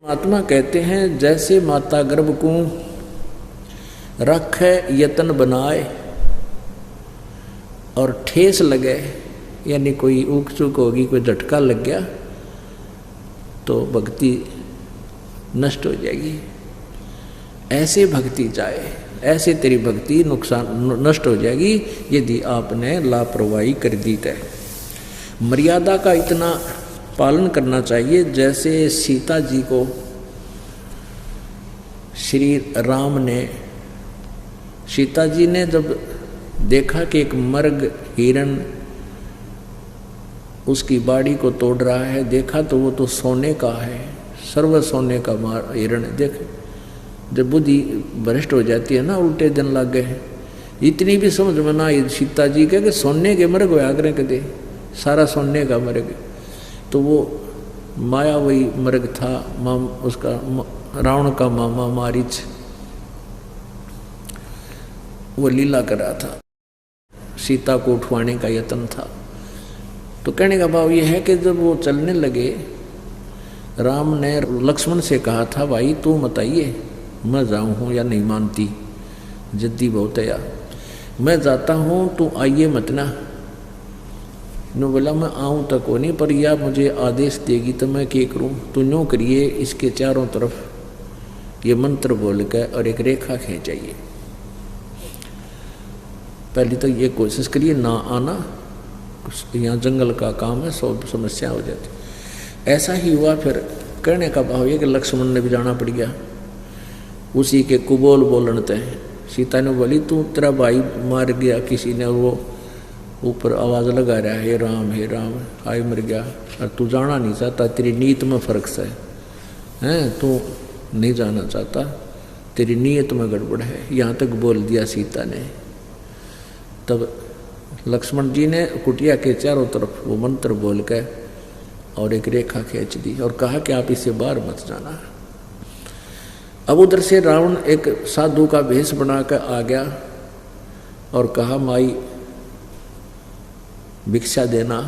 आत्मा कहते हैं जैसे माता गर्भ को रखे यतन बनाए और ठेस लगे, यानी कोई ऊक चूक होगी, कोई झटका लग गया तो भक्ति नष्ट हो जाएगी। ऐसे भक्ति जाए, ऐसे तेरी भक्ति नुकसान नष्ट हो जाएगी यदि आपने लापरवाही कर दी है। मर्यादा का इतना पालन करना चाहिए जैसे सीता जी को श्री राम ने, सीता जी ने जब देखा कि एक मर्ग हिरण उसकी बाड़ी को तोड़ रहा है, देखा तो वो तो सोने का है, सर्व सोने का हिरण। देख जब बुद्धि भ्रष्ट हो जाती है ना, उल्टे दिन लग गए, इतनी भी समझ में ना आई सीता जी के कि सोने के मर्ग होया करें कदे, सारा सोने का मर्ग। तो वो माया वही मर्ग था, उसका रावण का मामा मारीच वो लीला कर रहा था, सीता को उठवाने का यत्न था। तो कहने का भाव ये है कि जब वो चलने लगे, राम ने लक्ष्मण से कहा था भाई तू मत आइए, मैं जाऊँ हूँ या नहीं मानती, जिद्दी बहुत है यार, मैं जाता हूँ तू आइए मत ना। नो बोला मैं आऊँ तक को नहीं, पर या मुझे आदेश देगी तो मैं क्या करूँ, तू न्यों करिए, इसके चारों तरफ ये मंत्र बोल के और एक रेखा खींचाइए। पहले तो ये कोशिश करिए ना आना, यहाँ जंगल का काम है, सब समस्या हो जाती। ऐसा ही हुआ। फिर कहने का भाव ये कि लक्ष्मण ने भी जाना पड़ गया, उसी के कुबोल बोलते हैं। सीता ने बोली तू तेरा भाई मार गया किसी ने, और वो ऊपर आवाज़ लगा रहा है हे राम आई मर गया, और तू जाना नहीं चाहता, तेरी नीयत में फ़र्क से हैं, तू नहीं जाना चाहता, तेरी नीयत में गड़बड़ है, यहाँ तक बोल दिया सीता ने। तब लक्ष्मण जी ने कुटिया के चारों तरफ वो मंत्र बोल के और एक रेखा खींच दी और कहा कि आप इसे बाहर मत जाना। अब उधर से रावण एक साधु का भेष बनाकर आ गया और कहा माई भिक्षा देना।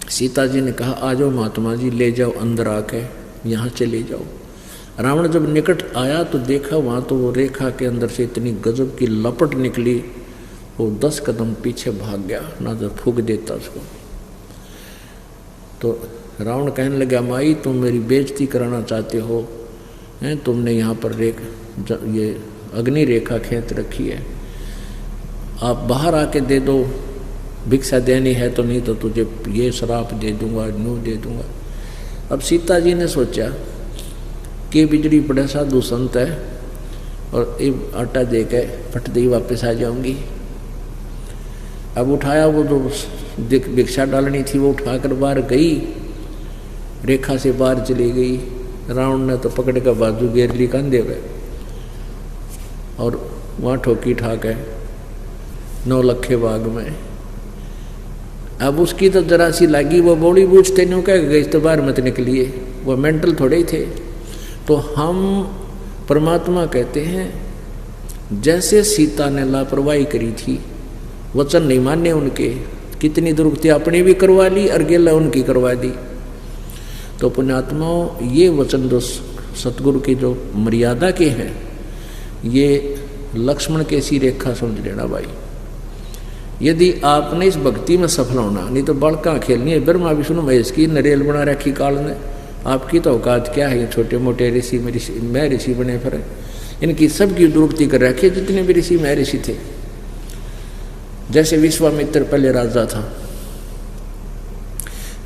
सीता जी ने कहा आ जाओ महात्मा जी, ले जाओ अंदर आके, यहाँ चले जाओ। रावण जब निकट आया तो देखा वहाँ तो वो रेखा के अंदर से इतनी गजब की लपट निकली, वो 10 कदम पीछे भाग गया, ना तो फूंक देता उसको। तो रावण कहने लगा माई तुम मेरी बेइज्जती कराना चाहते हो, हैं तुमने यहाँ पर ये अग्नि रेखा खींच रखी है, आप बाहर आके दे दो, भिक्षा देनी है तो, नहीं तो तुझे ये श्राप दे दूंगा, न्यू दे दूंगा। अब सीता जी ने सोचा कि बिजली पड़े साधु संत है और ये आटा दे के फट दे वापस आ जाऊंगी। अब उठाया वो जो भिक्षा डालनी थी वो उठाकर बाहर गई, रेखा से बाहर चली गई। रावण ने तो पकड़ कर बाजू घेर ली कंधे पे और वहाँ ठोकी ठाक है 9 लखे बाग में। अब उसकी तो जरा सी लगी, वो बौड़ी बूझते नहीं कह गए इस तो बाहर मत निकलिए, वो मेंटल थोड़े ही थे। तो हम परमात्मा कहते हैं जैसे सीता ने लापरवाही करी थी, वचन नहीं माने उनके, कितनी दुर्गति अपनी भी करवा ली और गेला उनकी करवा दी। तो पुण्यात्माओं ये वचन जो सतगुरु की जो मर्यादा के हैं, ये लक्ष्मण के सी रेखा समझ लेना भाई। यदि आपने इस भक्ति में सफल होना, नहीं तो बड़का खेलनी है। ब्रह्मा विष्णु महेश की नरेल बना रखी काल ने, आपकी तो औकात क्या है, ये छोटे मोटे ऋषि मैं ऋषि बने फिर, इनकी सबकी दुर्गति कर रखी है जितने भी ऋषि मैं ऋषि थे। जैसे विश्वामित्र पहले राजा था,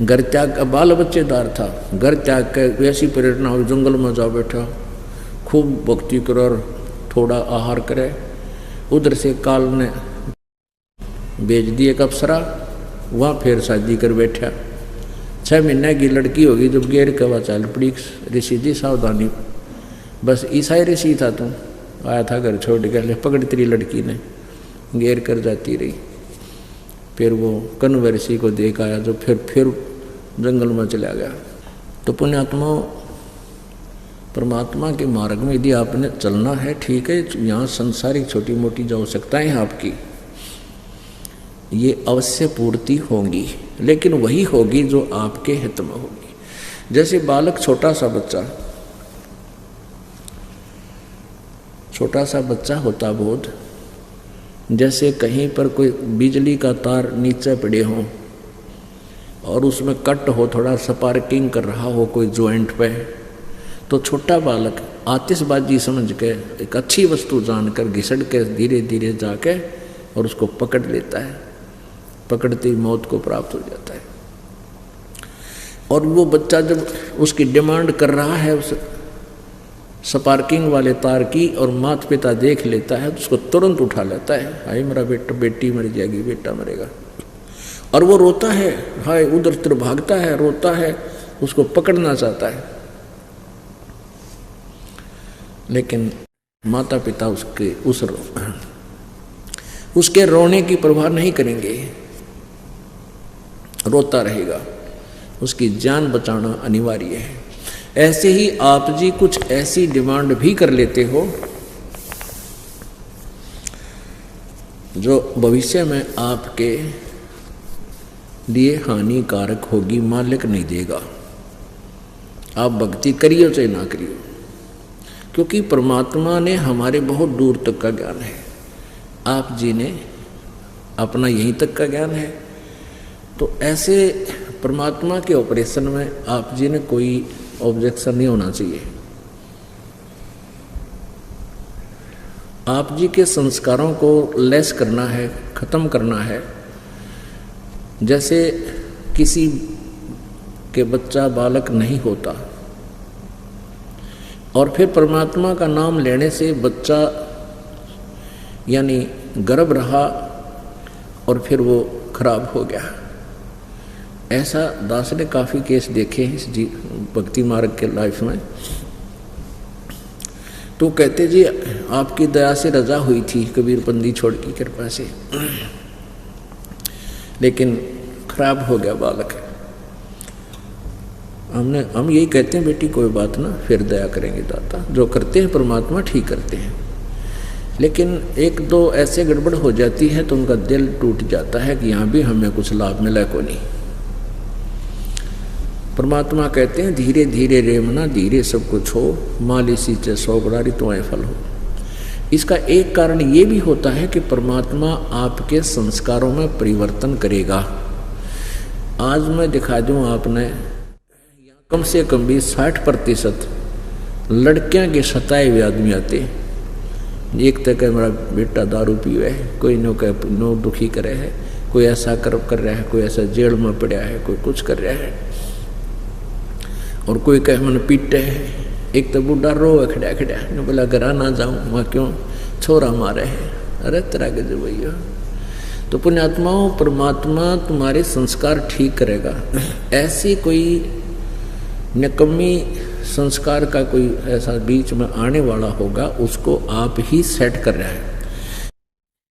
घर त्याग का बाल बच्चेदार था, घर त्याग के वैसी प्रेरणा हो जंगल में जा बैठा, खूब भक्ति करे और थोड़ा आहार करे। उधर से काल ने भेज दिए एक अप्सरा, वहाँ फिर शादी कर बैठा। 6 महीने की लड़की होगी जब गेर के वह चाल पड़ी, ऋषि जी सावधानी, बस ईसाई ऋषि था तू, आया था घर छोड़ के, ले पकड़ तेरी लड़की ने घेर कर जाती रही। फिर वो कण्व ऋषि को देख आया जो फिर जंगल में चला गया। तो पुण्यात्मा परमात्मा के मार्ग में यदि आपने चलना है, ठीक है, यहाँ संसारिक छोटी मोटी जो आवश्यकताएं हैं आपकी, ये अवश्य पूर्ति होंगी, लेकिन वही होगी जो आपके हित में होगी। जैसे बालक छोटा सा बच्चा होता बोध, जैसे कहीं पर कोई बिजली का तार नीचे पड़े हो और उसमें कट हो, थोड़ा स्पार्किंग कर रहा हो कोई जॉइंट पे, तो छोटा बालक आतिशबाजी समझ के एक अच्छी वस्तु जानकर घिसड़ के धीरे धीरे जाके और उसको पकड़ लेता है, पकड़ते ही मौत को प्राप्त हो जाता है। और वो बच्चा जब उसकी डिमांड कर रहा है उस स्पार्किंग वाले तार की और माता पिता देख लेता है तो उसको तुरंत उठा लेता है, हाय मेरा बेटा, बेटी मर जाएगी, बेटा मरेगा, और वो रोता है, हाय उधर उधर भागता है, रोता है, उसको पकड़ना चाहता है, लेकिन माता पिता उसके रोने की परवाह नहीं करेंगे, रोता रहेगा, उसकी जान बचाना अनिवार्य है। ऐसे ही आप जी कुछ ऐसी डिमांड भी कर लेते हो जो भविष्य में आपके लिए हानिकारक होगी, मालिक नहीं देगा। आप भक्ति करियो चाहे ना करियो, क्योंकि परमात्मा ने हमारे बहुत दूर तक का ज्ञान है, आप जी ने अपना यहीं तक का ज्ञान है। तो ऐसे परमात्मा के ऑपरेशन में आप जी ने कोई ऑब्जेक्शन नहीं होना चाहिए। आप जी के संस्कारों को लेस करना है, खत्म करना है। जैसे किसी के बच्चा बालक नहीं होता और फिर परमात्मा का नाम लेने से बच्चा यानी गर्भ रहा और फिर वो खराब हो गया, ऐसा दास ने काफ़ी केस देखे हैं इस भक्ति मार्ग के लाइफ में। तो कहते जी आपकी दया से रजा हुई थी कबीर बंदी छोड़ की कृपा से, लेकिन खराब हो गया बालक। हम यही कहते हैं बेटी कोई बात ना, फिर दया करेंगे दाता, जो करते हैं परमात्मा ठीक करते हैं। लेकिन एक दो ऐसे गड़बड़ हो जाती है तो उनका दिल टूट जाता है कि यहाँ भी हमें कुछ लाभ मिला को नहीं। परमात्मा कहते हैं धीरे धीरे रेमना धीरे सब कुछ हो, माली सींचे सौ बड़ारी तुम्हें फल हो। इसका एक कारण ये भी होता है कि परमात्मा आपके संस्कारों में परिवर्तन करेगा। आज मैं दिखा दूं आपने कम से कम भी 60% लड़कियां के सताए हुए आदमी आते। एक तक है मेरा बेटा दारू पीवे है, कोई नो दुखी करे है, कोई ऐसा कर रहा है, कोई ऐसा जेल में पड़ा है, कोई कुछ कर रहा है, और कोई कहे मन पीटे है। एक तो बूढ़ा रो खड़ा खड़ा ने बोला घर ना जाऊं, वहाँ क्यों छोरा मारे है, अरे तेरा के जो भैया। तो पुण्यात्माओं परमात्मा तुम्हारे संस्कार ठीक करेगा। ऐसी कोई निकम्मी संस्कार का कोई ऐसा बीच में आने वाला होगा, उसको आप ही सेट कर रहा है।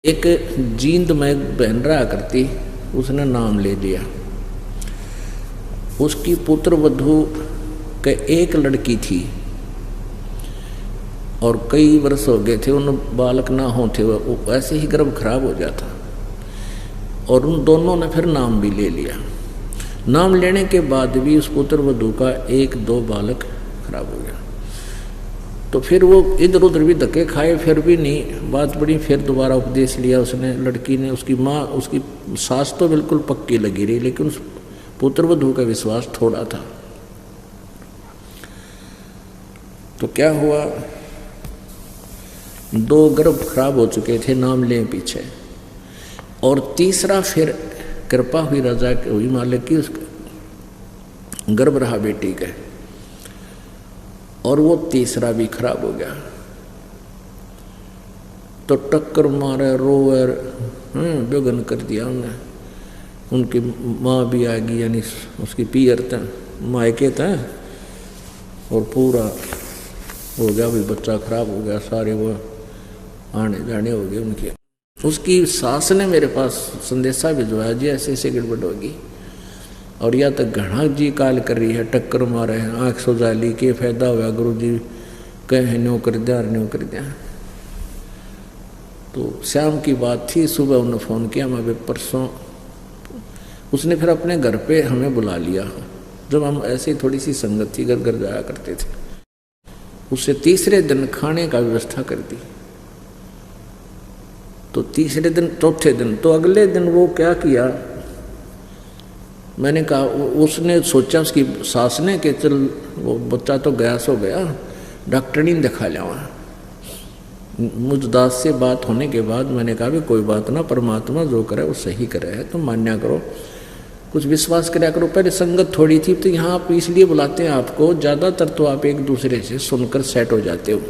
एक जींद में बहन रहा करती, उसने नाम ले लिया, उसकी पुत्र वधू के एक लड़की थी और कई वर्ष हो गए थे उन बालक ना होते, वो ऐसे ही गर्भ खराब हो जाता, और उन दोनों ने फिर नाम भी ले लिया। नाम लेने के बाद भी उस पुत्र वधू का एक दो बालक खराब हो गया। तो फिर वो इधर उधर भी धक्के खाए, फिर भी नहीं बात बड़ी। फिर दोबारा उपदेश लिया उसने, लड़की ने। उसकी माँ, उसकी सास तो बिल्कुल पक्की लगी रही, लेकिन उस पुत्र वधू का विश्वास थोड़ा था। तो क्या हुआ, दो गर्भ खराब हो चुके थे नाम ले पीछे, और तीसरा फिर कृपा हुई राजा हुई मालिक की, उसका गर्भ रहा बेटी का, और वो तीसरा भी खराब हो गया। तो टक्कर मारे, रोए, बेगन कर दिया उन्हें। उनकी माँ भी आ गई, यानी उसकी पियर था, मायके था, और पूरा हो गया भी, बच्चा खराब हो गया, सारे वो आने जाने हो गए उनके। उसकी सास ने मेरे पास संदेशा भिजवाया, जी ऐसे ऐसे गड़बड़ होगी, और या तक घना जी काल कर रही है, टक्कर मारे हैं, आँख सुझा ली, के फायदा हुआ, गुरु जी कहे न्यो कर दिया, न्यो कर दिया। तो शाम की बात थी, सुबह उन्होंने फ़ोन किया, मैं परसों, उसने फिर अपने घर पे हमें बुला लिया, जब हम ऐसे थोड़ी सी संगत थी, घर घर जाया करते थे। उससे तीसरे दिन खाने का व्यवस्था कर दी। तो तीसरे दिन, चौथे दिन, तो अगले दिन वो क्या किया, मैंने कहा, उसने सोचा, उसकी सास ने कि चल वो बच्चा तो गया सो गया, डॉक्टरनी ने दिखा लिया। मुझ दास से बात होने के बाद मैंने कहा भी कोई बात ना, परमात्मा जो करे वो सही करे है, तुम मान्या करो, कुछ विश्वास कराया करो। पहले संगत थोड़ी थी, तो यहाँ आप इसलिए बुलाते हैं आपको, ज़्यादातर तो आप एक दूसरे से सुनकर सेट हो जाते हो,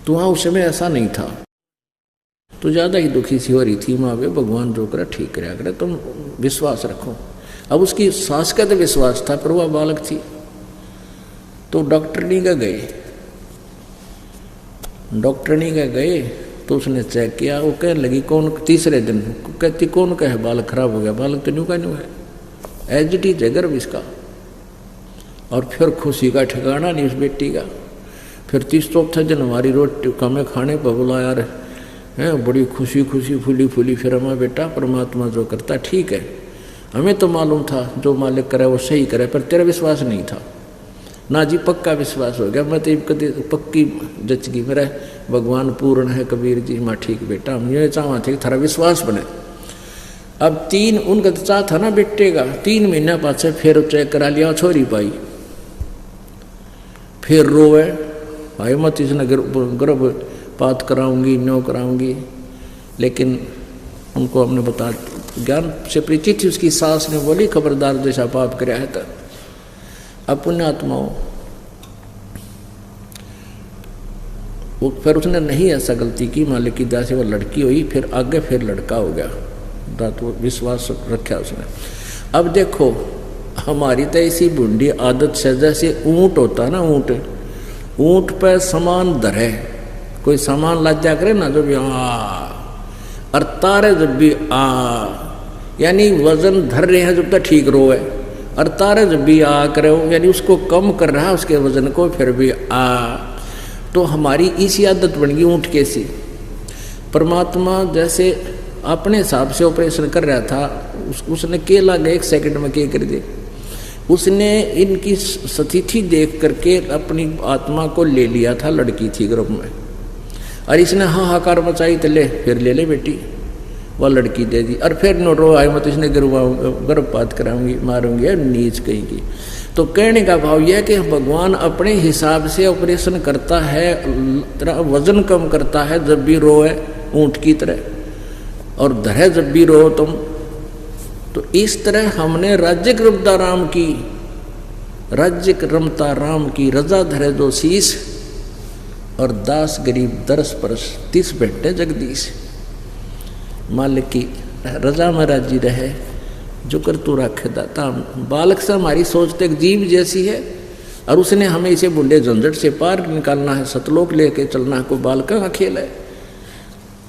तो वहाँ उस समय ऐसा नहीं था, तो ज़्यादा ही दुखी सी हो रही थी। माँ वे भगवान जो करे ठीक कराया करे, तुम विश्वास रखो। अब उसकी सास का तो विश्वास था, पर वह बालक थी। तो डॉक्टरनी का गए, डॉक्टरनी का गए तो उसने चेक किया। वो कहने लगी कौन, तीसरे दिन कहती कौन का है बालक खराब हो गया, बालक तो न्यू का न्यू है, एज इट इज है गर्भ इसका। और फिर खुशी का ठिकाना नहीं उस बेटी का। फिर 30-34 दिन हमारी रोटी कमे खाने पर बुलाया है, बड़ी खुशी खुशी फूली फूली। फिर हमारा बेटा परमात्मा जो करता ठीक है, हमें तो मालूम था जो मालिक करे वो सही करे, पर तेरा विश्वास नहीं था ना जी, पक्का विश्वास हो गया। मैं तो कभी पक्की जच गई, मेरा भगवान पूर्ण है कबीर जी। माँ ठीक बेटा, हम ये चाहवा थे कि थारा विश्वास बने। अब 3 उनका तो चाह था ना बेटे का, 3 महीना पाछे फिर चेक करा लिया, छोरी पाई। फिर रोवे, भाई मत इसने गर्भपात कराऊंगी, न्यो कराऊंगी। लेकिन उनको हमने बता, ज्ञान से परिचित थी। उसकी सास ने बोली खबरदार जैसा पाप कराया है। तो अब पुण्यात्माओं, वो फिर उसने नहीं ऐसा गलती की, मालिक की दया से वो लड़की हुई, फिर आगे फिर लड़का हो गया। तो विश्वास रखा उसने। अब देखो हमारी तो ऐसी बूढ़ी आदत से, जैसे ऊंट होता ना, ऊंट पे सामान धरे, कोई सामान लाद्या करे ना, जो भी और तारे जब भी यानी वजन धर रहे हैं जब तक ठीक रो है, और तारे जब भी करे हो, यानी उसको कम कर रहा है उसके वजन को, फिर भी तो हमारी इसी आदत बन गई ऊँट के सी। परमात्मा जैसे अपने हिसाब से ऑपरेशन कर रहा था, उसने के लगे 1 सेकंड में के कर दे। उसने इनकी स्थिति देख करके अपनी आत्मा को ले लिया था, लड़की थी गर्भ में, और इसने हाहाकार मचाई, तो ले फिर ले ले बेटी, वह लड़की दे दी। और फिर नो रो आई मत, इसने गर्भपात कराऊंगी, मारूंगी, नीच कहेंगी। तो कहने का भाव यह कि भगवान अपने हिसाब से ऑपरेशन करता है, वजन कम करता है जब भी रोए ऊंट की तरह, और धरे जब भी रो तुम। तो इस तरह हमने राज्य रमता राम की, राज्य रमता राम की रजा धरे जो शीश, और दास गरीब दरस परस 30 भेटे जगदीश। मालिक की रजा में राजी रहे, जो कर तू रखे दाता। बालक से हमारी सोच तो एक जीव जैसी है, और उसने हमें इसे बुढ़े झंझट से पार निकालना है, सतलोक लेके चलना है, कोई बालका का खेल है।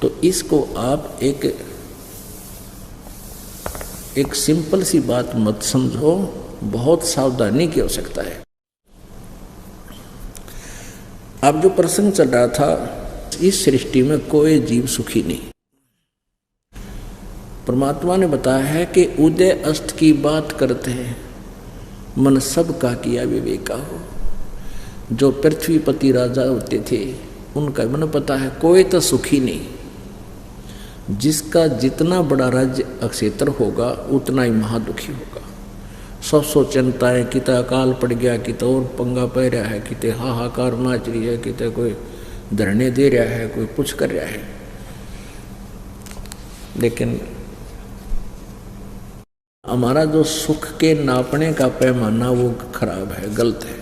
तो इसको आप एक सिंपल सी बात मत समझो, बहुत सावधानी की आवश्यकता है। अब जो प्रसंग चल रहा था, इस सृष्टि में कोई जीव सुखी नहीं। परमात्मा ने बताया है कि उदय अस्त की बात करते हैं, मन सब का किया विवेका हो। जो पृथ्वीपति राजा होते थे उनका मन पता है, कोई तो सुखी नहीं। जिसका जितना बड़ा राज्य क्षेत्र होगा उतना ही महादुखी होगा। 100 चिंताएं, किते अकाल पड़ गया, किते और पंगा पै रहा है, किते हाहाकार माच रही है, किते कोई धरने दे रहा है, कोई कुछ कर रहा है। लेकिन हमारा जो सुख के नापने का पैमाना वो खराब है, गलत है।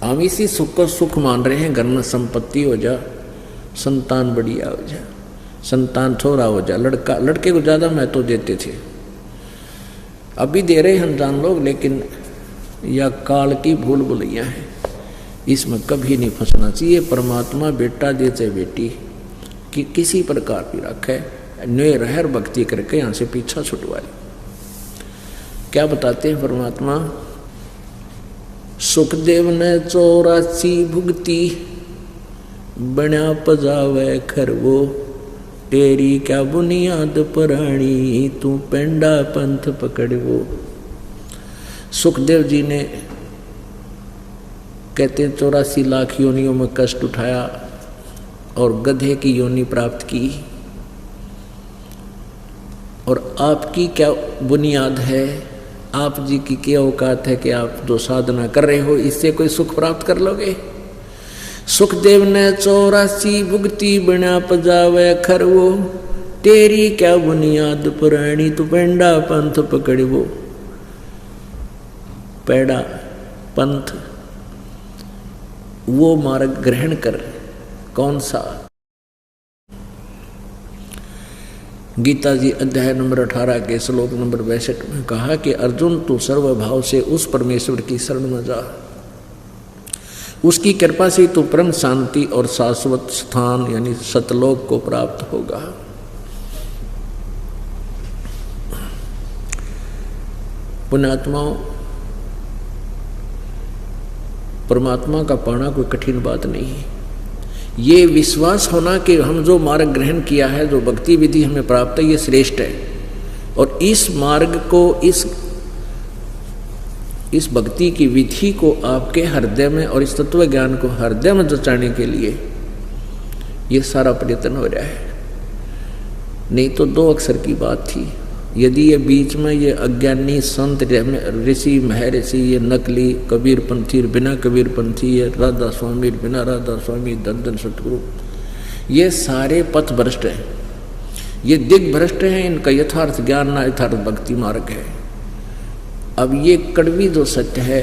हम इसी सुख को सुख मान रहे हैं, घर में संपत्ति हो जा, संतान बढ़िया हो जा, संतान थोड़ा हो जा, लड़के को ज़्यादा महत्व देते थे, अभी दे रहे हैं अनजान लोग। लेकिन यह काल की भूल भुलैया है, इसमें कभी नहीं फंसना चाहिए। परमात्मा बेटा दे चाहे बेटी कि किसी प्रकार भी रखे, न्य रहर भक्ति करके यहाँ से पीछा छुटवाए। क्या बताते हैं परमात्मा? सुखदेव ने 84 भुगती, बना पजावे खरवो, तेरी क्या बुनियाद पराणी, तू पेंडा पंथ पकड़वो। सुखदेव जी ने कहते हैं 84 लाख योनियों में कष्ट उठाया और गधे की योनि प्राप्त की। और आपकी क्या बुनियाद है, आप जी की क्या औकात है कि आप जो साधना कर रहे हो इससे कोई सुख प्राप्त कर लोगे। सुखदेव ने 84 भुगती बना पजावे खरवो, तेरी क्या बुनियाद पुरानी तू पेंडा पंथ पकड़वो। पेड़ा पंथ वो मार्ग ग्रहण कर। कौन सा? गीता जी अध्याय नंबर 18 के श्लोक नंबर 62 में कहा कि अर्जुन तू सर्वभाव से उस परमेश्वर की शरण में जा, उसकी कृपा से तू परम शांति और शाश्वत स्थान यानी सतलोक को प्राप्त होगा। पुण्यात्माओं, परमात्मा का पाना कोई कठिन बात नहीं है। ये विश्वास होना कि हम जो मार्ग ग्रहण किया है, जो भक्ति विधि हमें प्राप्त है, ये श्रेष्ठ है। और इस मार्ग को, इस भक्ति की विधि को आपके हृदय में और इस तत्व ज्ञान को हृदय में जचाने के लिए ये सारा प्रयत्न हो रहा है। नहीं तो 2 अक्षर की बात थी। यदि ये बीच में ये अज्ञानी संत ऋषि महर्षि, ये नकली कबीर पंथी बिना कबीर पंथी, ये राधा स्वामी बिना राधा स्वामी, दंदन सतगुरु, ये सारे पथ भ्रष्ट हैं, ये दिग भ्रष्ट हैं। इनका यथार्थ ज्ञान ना यथार्थ भक्ति मार्ग है। अब ये कड़वी जो सत्य है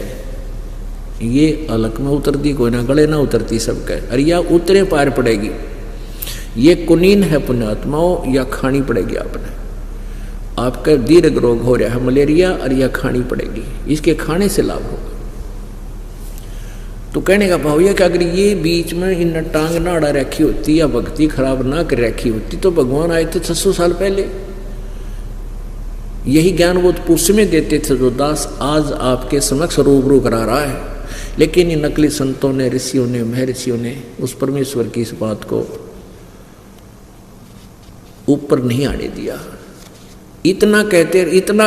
ये अलग में उतरती कोई ना, गले ना उतरती सबके, अरे या उतरे पार पड़ेगी। ये कुनीन है पुण्यात्माओं, या खानी पड़ेगी आपने। आपका दीर्घ रोग हो रहा है मलेरिया, और यह खानी पड़ेगी, इसके खाने से लाभ होगा। तो कहने का भाव यह कि अगर ये बीच में इन टांग ना अड़ा रखी होती या भक्ति खराब ना कर रखी होती तो भगवान आए थे 600 साल पहले। यही ज्ञान वो पुरुष में देते थे जो दास आज आपके समक्ष रूबरू करा रहा है। लेकिन इन नकली संतों ने, ऋषियों ने, महर्षियों ने उस परमेश्वर की इस बात को ऊपर नहीं आने दिया। इतना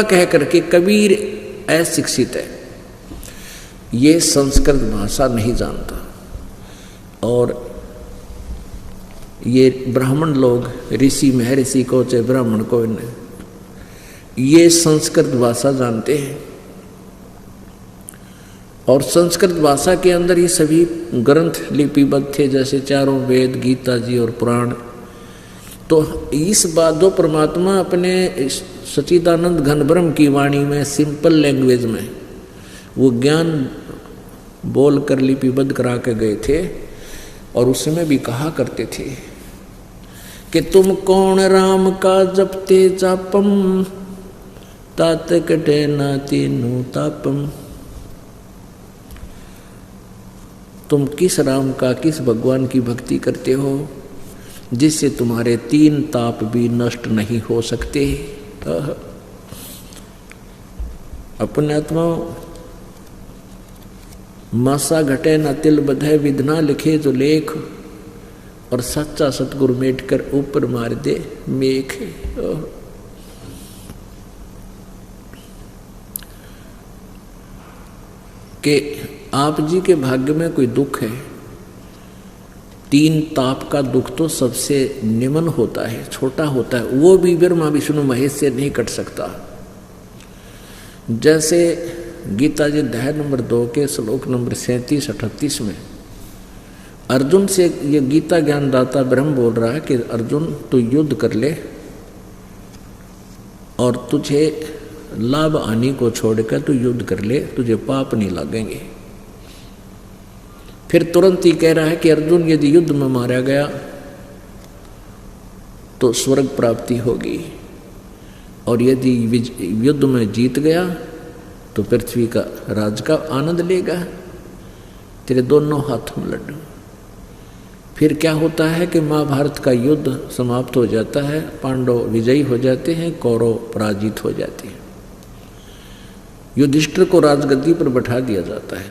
कह करके कबीर अशिक्षित है, ये संस्कृत भाषा नहीं जानता। और ये ब्राह्मण लोग, ऋषि महर्षि को चाहे ब्राह्मण को, ये संस्कृत भाषा जानते हैं। और संस्कृत भाषा के अंदर ये सभी ग्रंथ लिपिबद्ध थे, जैसे चारों वेद, गीता जी और पुराण। तो इस बात जो परमात्मा अपने सच्चिदानंद घन ब्रह्म की वाणी में सिंपल लैंग्वेज में वो ज्ञान बोल कर लिपिबद्ध करा के गए थे, और उसमें भी कहा करते थे कि तुम कौन राम का जपते जापम, तात कटे ना तीनों तापम। तुम किस राम का, किस भगवान की भक्ति करते हो जिससे तुम्हारे 3 ताप भी नष्ट नहीं हो सकते। अपने आत्मा मासा घटे न तिल बधे, विधना लिखे जो लेख, और सच्चा सतगुरु मेट कर ऊपर मार दे मेख। कि आप जी के भाग्य में कोई दुख है, 3 ताप का दुख तो सबसे निम्न होता है, छोटा होता है, वो भी ब्रह्मा विष्णु महेश से नहीं कट सकता। जैसे गीता जी अध्याय नंबर 2 के श्लोक नंबर 37-38 में अर्जुन से ये गीता ज्ञानदाता ब्रह्म बोल रहा है कि अर्जुन तू युद्ध कर ले और तुझे लाभ हानि को छोड़कर तू युद्ध कर ले, तुझे पाप नहीं लगेंगे। फिर तुरंत ही कह रहा है कि अर्जुन यदि युद्ध में मारा गया तो स्वर्ग प्राप्ति होगी, और यदि युद्ध में जीत गया तो पृथ्वी का राज का आनंद लेगा, तेरे दोनों हाथों में लड्डू। फिर क्या होता है कि महाभारत का युद्ध समाप्त हो जाता है, पांडव विजयी हो जाते हैं, कौरव पराजित हो जाते हैं। युधिष्ठिर को राजगद्दी पर बैठा दिया जाता है।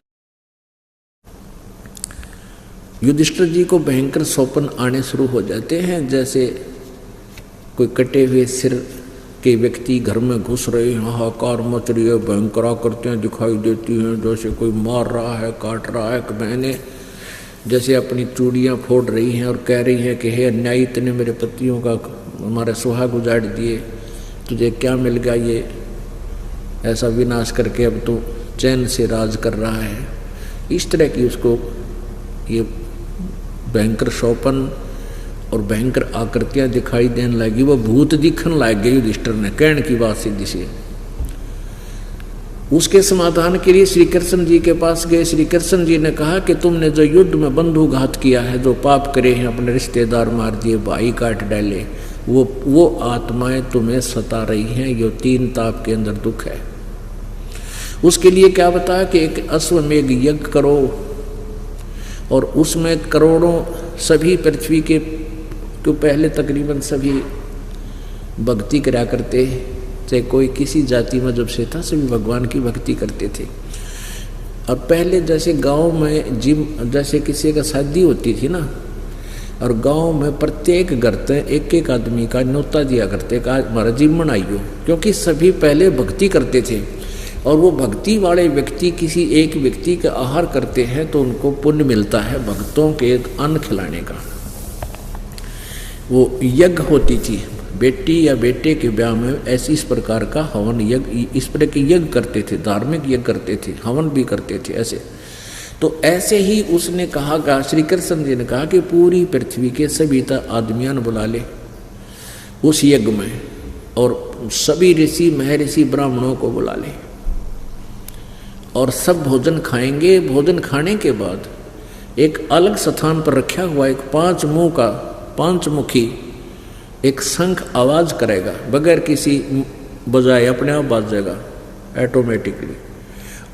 युधिष्ठिर जी को भयंकर स्वप्न आने शुरू हो जाते हैं, जैसे कोई कटे हुए सिर के व्यक्ति घर में घुस रहे हैं, हाहाकार मच रही है, भयंकर आकृतियाँ दिखाई देती हैं, जैसे कोई मार रहा है, काट रहा है। बहनें जैसे अपनी चूड़ियाँ फोड़ रही हैं और कह रही हैं कि हे अन्यायी, इतने मेरे पतियों का हमारे सुहाग उजाड़ दिए, तुझे क्या मिल गया ये ऐसा विनाश करके, अब तो चैन से राज कर रहा है। इस तरह की उसको ये भयंकर शौपन और भयंकर आकृतियाँ दिखाई देने लगी। वो भूत दिखने लग गई युधिष्ठिर ने, कहने की बात सीधी सी। उसके समाधान के लिए श्री कृष्ण जी के पास गए। श्री कृष्ण जी ने कहा कि तुमने जो युद्ध में बंधुघात किया है, जो पाप करे हैं, अपने रिश्तेदार मार दिए, भाई काट डाले, वो आत्माएं तुम्हें सता रही हैं। ये 3 ताप के अंदर दुख है। उसके लिए क्या बताया कि एक अश्वमेघ यज्ञ करो और उसमें करोड़ों सभी पृथ्वी के तो पहले तकरीबन सभी भक्ति करा करते, चाहे कोई किसी जाति में जब से था, सभी भगवान की भक्ति करते थे। और पहले जैसे गांव में जैसे किसी का शादी होती थी ना, और गांव में प्रत्येक घर से एक आदमी का न्योता दिया करते कि हमारा जिम बनाइयो, क्योंकि सभी पहले भक्ति करते थे। और वो भक्ति वाले व्यक्ति किसी एक व्यक्ति का आहार करते हैं तो उनको पुण्य मिलता है भक्तों के अन्न खिलाने का। वो यज्ञ होती थी, बेटी या बेटे के ब्याह में ऐसी इस प्रकार का हवन यज्ञ, इस प्रकार के यज्ञ करते थे, धार्मिक यज्ञ करते थे, हवन भी करते थे ऐसे। तो ऐसे ही उसने कहा, श्री कृष्ण जी ने कहा कि पूरी पृथ्वी के सभी आदमियों ने बुला ले उस यज्ञ में, और सभी ऋषि महर्षि ब्राह्मणों को बुला ले, और सब भोजन खाएंगे। भोजन खाने के बाद एक अलग स्थान पर रखा हुआ एक 5 मुंह का 5 मुखी एक शंख आवाज करेगा, बगैर किसी बजाए अपने आप बाजेगा ऑटोमेटिकली।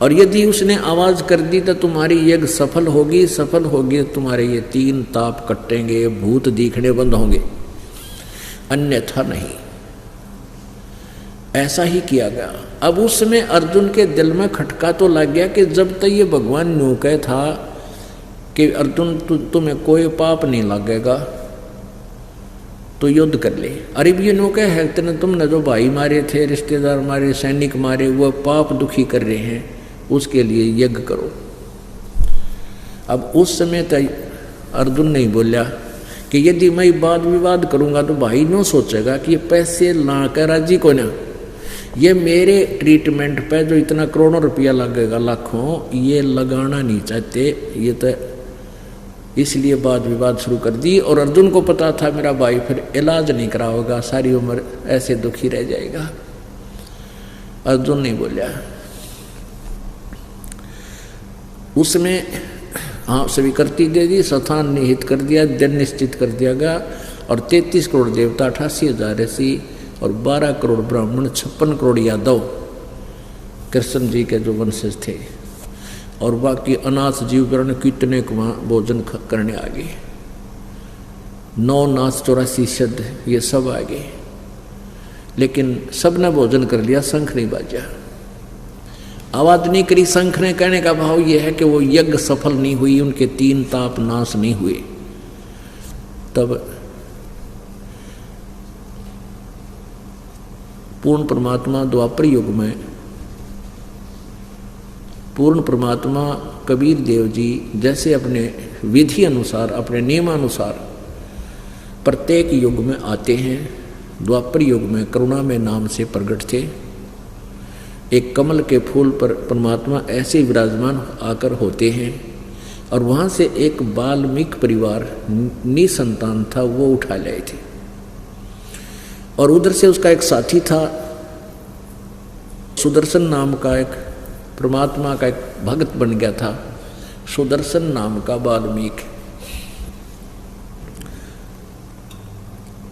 और यदि उसने आवाज कर दी तो तुम्हारी यज्ञ सफल होगी तो तुम्हारे ये 3 ताप कटेंगे, भूत दिखने बंद होंगे, अन्यथा नहीं। ऐसा ही किया गया। अब उसमें अर्जुन के दिल में खटका तो लग गया कि जब तक ये भगवान न्यू कह था कि अर्जुन तुम्हें कोई पाप नहीं लगेगा तो युद्ध कर ले। अरे ये नो कह है तुमने जो भाई मारे थे, रिश्तेदार मारे, सैनिक मारे, वो पाप दुखी कर रहे हैं, उसके लिए यज्ञ करो। अब उस समय तक अर्जुन नहीं बोला कि यदि मैं वाद विवाद करूंगा तो भाई नो सोचेगा कि ये पैसे ला कर राजी को ना, ये मेरे ट्रीटमेंट पे जो इतना करोड़ों रुपया लगेगा, लाखों, ये लगाना नहीं चाहते, ये तो इसलिए वाद विवाद शुरू कर दी। और अर्जुन को पता था मेरा भाई फिर इलाज नहीं करा होगा, सारी उम्र ऐसे दुखी रह जाएगा। अर्जुन नहीं बोला। उसमें हाँ स्वीकृति दे दी, स्थान निहित कर दिया, दिन निश्चित कर दिया गया, और 33 करोड़ देवता, 88,000 ऋषि और 12 करोड़ ब्राह्मण, 56 करोड़ यादव कृष्ण जी के जो वंशज थे, और बाकी अनाथ जीवकरण कितने को वहाँ भोजन करने आ गए। 9 नाथ 84 शब्द ये सब आ गए, लेकिन सब ने भोजन कर लिया, शंख नहीं बाजा, आवाज नहीं करी शंख ने। कहने का भाव ये है कि वो यज्ञ सफल नहीं हुई, उनके 3 ताप नाश नहीं हुए। तब पूर्ण परमात्मा द्वापर युग में पूर्ण परमात्मा कबीर देव जी जैसे अपने विधि अनुसार, अपने नियमानुसार प्रत्येक युग में आते हैं। द्वापर युग में करुणा में नाम से प्रकट थे। एक कमल के फूल पर परमात्मा ऐसे विराजमान आकर होते हैं, और वहाँ से एक वाल्मीकि परिवार निसंतान था, वो उठा लाए थे, और उधर से उसका एक साथी था, सुदर्शन नाम का एक परमात्मा का एक भक्त बन गया था, सुदर्शन नाम का वाल्मीकि।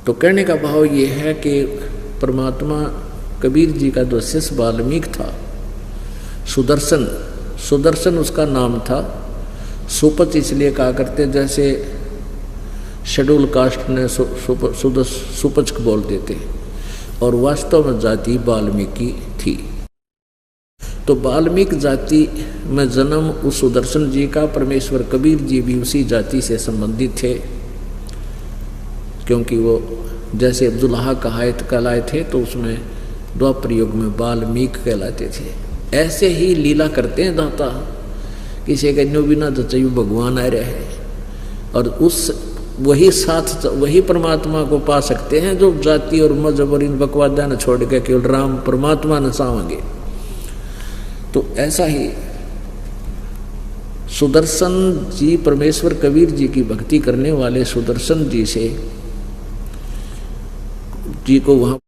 तो कहने का भाव ये है कि परमात्मा कबीर जी का जो शिष्य वाल्मीकि था, सुदर्शन उसका नाम था। सुपच इसलिए कहा करते जैसे शेड्यूल कास्ट ने सुपच बोल देते, और वास्तव में जाति वाल्मीकि थी। तो वाल्मीकि जाति में जन्म उस सुदर्शन जी का, परमेश्वर कबीर जी भी उसी जाति से संबंधित थे, क्योंकि वो जैसे अब्दुल्लाह कहायत कहलाए थे तो उसमें द्वापर युग में वाल्मीकि कहलाते थे। ऐसे ही लीला करते हैं दाता, किसी के न्यू बिना तो भगवान आ रहे हैं, और उस वही परमात्मा को पा सकते हैं जो जाति और मजहब और इन बकवादा न छोड़ के केवल राम परमात्मा न सावेंगे। तो ऐसा ही सुदर्शन जी, परमेश्वर कबीर जी की भक्ति करने वाले सुदर्शन जी को वहां